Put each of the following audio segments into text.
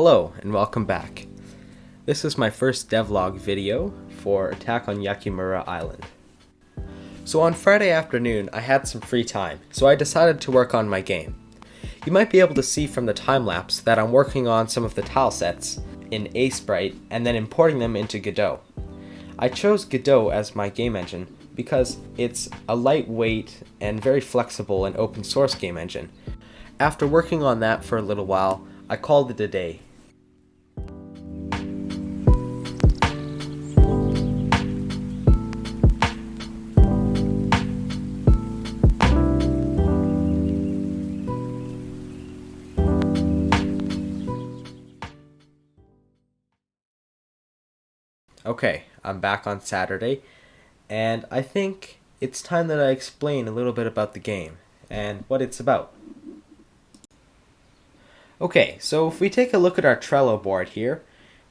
Hello and welcome back. This is my first devlog video for Attack on Yakimura Island. So on Friday afternoon I had some free time, so I decided to work on my game. You might be able to see from the time-lapse that I'm working on some of the tile sets in Sprite and then importing them into Godot. I chose Godot as my game engine because it's a lightweight and very flexible and open source game engine. After working on that for a little while, I called it a day. Okay, I'm back on Saturday, and I think it's time that I explain a little bit about the game and what it's about. Okay, so if we take a look at our Trello board here,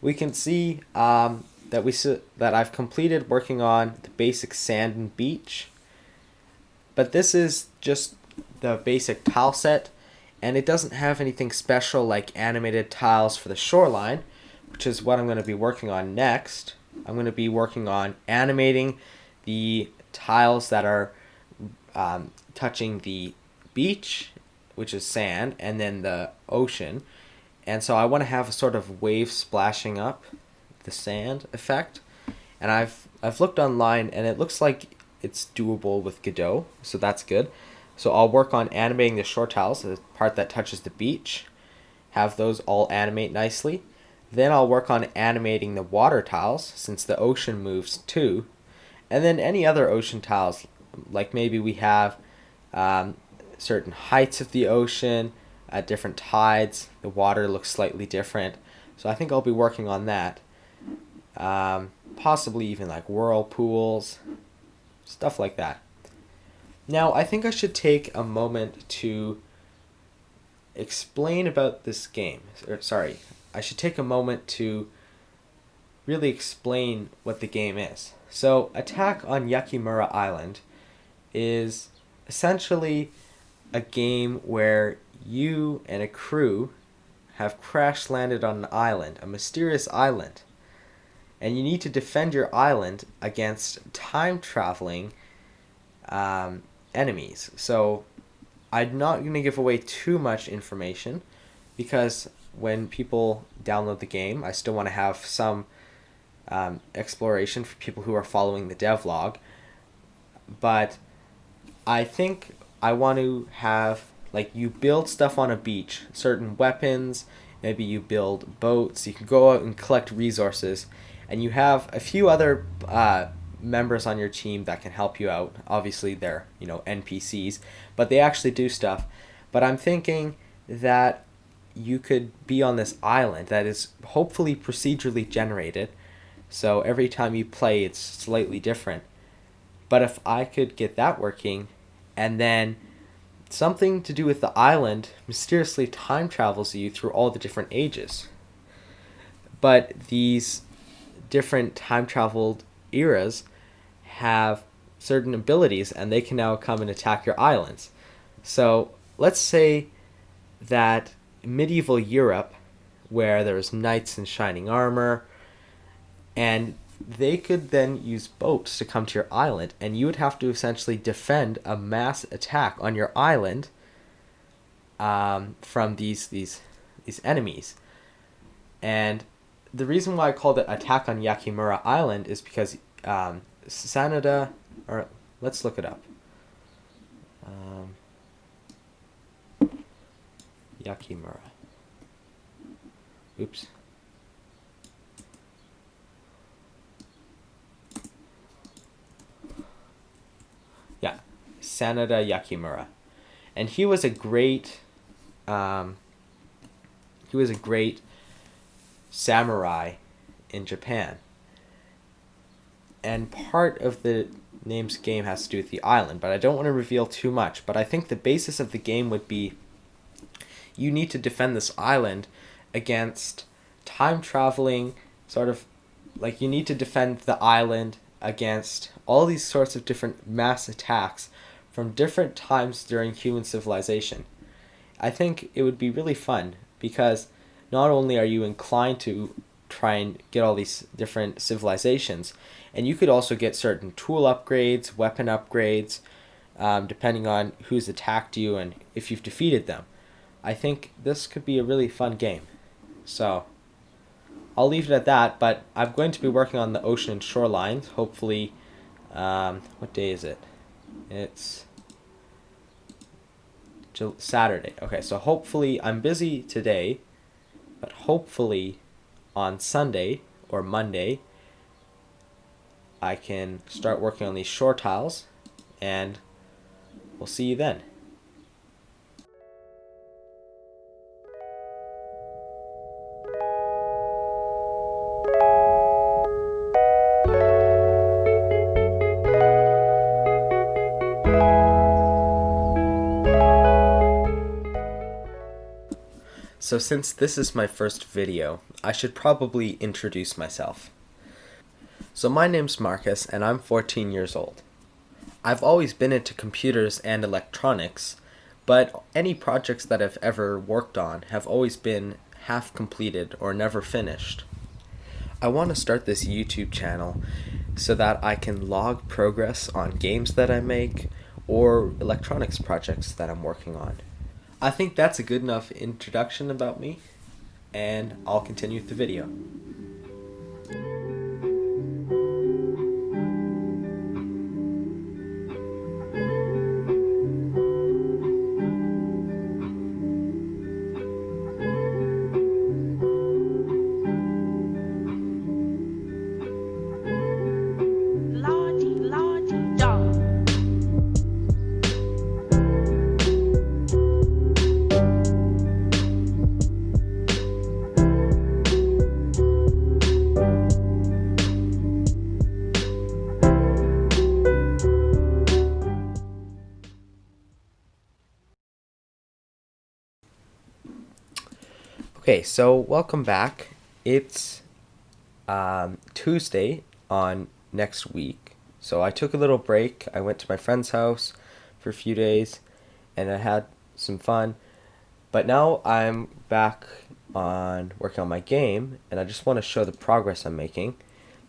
we can see that I've completed working on the basic sand and beach, but this is just the basic tile set, and it doesn't have anything special like animated tiles for the shoreline, which is what I'm going to be working on next. I'm going to be working on animating the tiles that are touching the beach, which is sand, and then the ocean. And so I want to have a sort of wave splashing up the sand effect. And I've looked online and it looks like it's doable with Godot, so that's good. So I'll work on animating the shore tiles, the part that touches the beach, have those all animate nicely. Then I'll work on animating the water tiles, since the ocean moves too. And then any other ocean tiles, like maybe we have certain heights of the ocean, at different tides, the water looks slightly different. So I think I'll be working on that. Possibly even like whirlpools, stuff like that. Now I think I should take a moment to explain about this game. I should take a moment to really explain what the game is. So Attack on Yakimura Island is essentially a game where you and a crew have crash landed on an island, a mysterious island, and you need to defend your island against time-traveling enemies. So I'm not going to give away too much information because when people download the game, I still want to have some exploration for people who are following the devlog. But I think I want to have, like, you build stuff on a beach, certain weapons, maybe you build boats, you can go out and collect resources, and you have a few other members on your team that can help you out. Obviously they're, NPCs, but they actually do stuff. But I'm thinking that you could be on this island that is hopefully procedurally generated, so every time you play it's slightly different. But if I could get that working, and then something to do with the island mysteriously time travels you through all the different ages. But these different time traveled eras have certain abilities and they can now come and attack your islands. So let's say that medieval Europe, where there's knights in shining armor, and they could then use boats to come to your island, and you would have to essentially defend a mass attack on your island from these enemies. And the reason why I called it Attack on Yakimura Island is because Sanada, or let's look it up. Yakimura. Oops. Yeah, Sanada Yakimura, and he was a great samurai in Japan. And part of the name's game has to do with the island, but I don't want to reveal too much. But I think the basis of the game would be you need to defend this island against time traveling, sort of like you need to defend the island against all these sorts of different mass attacks from different times during human civilization. I think it would be really fun because not only are you inclined to try and get all these different civilizations, and you could also get certain tool upgrades, weapon upgrades, depending on who's attacked you and if you've defeated them. I think this could be a really fun game. So I'll leave it at that, but I'm going to be working on the ocean and shorelines. Hopefully, what day is it? It's Saturday. Okay, so hopefully I'm busy today, but hopefully on Sunday or Monday I can start working on these shore tiles, and we'll see you then. So since this is my first video, I should probably introduce myself. So my name's Marcus and I'm 14 years old. I've always been into computers and electronics, but any projects that I've ever worked on have always been half completed or never finished. I want to start this YouTube channel so that I can log progress on games that I make or electronics projects that I'm working on. I think that's a good enough introduction about me, and I'll continue with the video. Okay, so welcome back. It's Tuesday on next week. So I took a little break. I went to my friend's house for a few days and I had some fun. But now I'm back on working on my game and I just want to show the progress I'm making.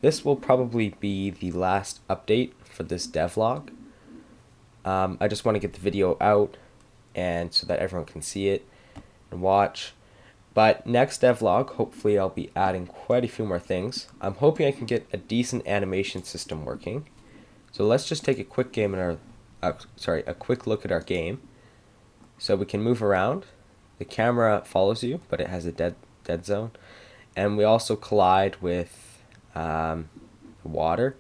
This will probably be the last update for this devlog. I just want to get the video out and so that everyone can see it and watch. But next devlog, hopefully I'll be adding quite a few more things. I'm hoping I can get a decent animation system working. So let's just take a quick game in our, a quick look at our game. So we can move around. The camera follows you, but it has a dead zone, and we also collide with water.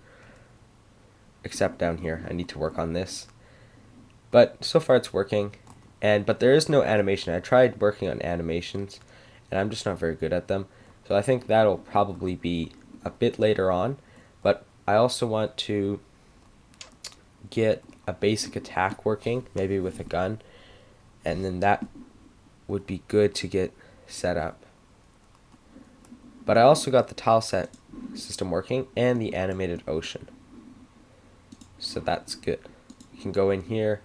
Except down here, I need to work on this. But so far it's working, but there is no animation. I tried working on animations and I'm just not very good at them. So I think that'll probably be a bit later on, but I also want to get a basic attack working, maybe with a gun, and then that would be good to get set up. But I also got the tile set system working and the animated ocean. So that's good. You can go in here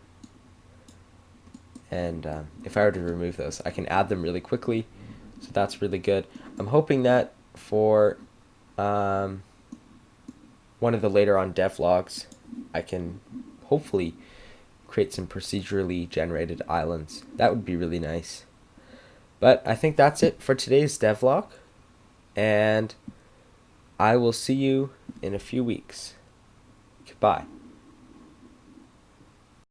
and if I were to remove those, I can add them really quickly. So that's really good. I'm hoping that for one of the later on devlogs, I can hopefully create some procedurally generated islands. That would be really nice. But I think that's it for today's devlog, and I will see you in a few weeks. Goodbye.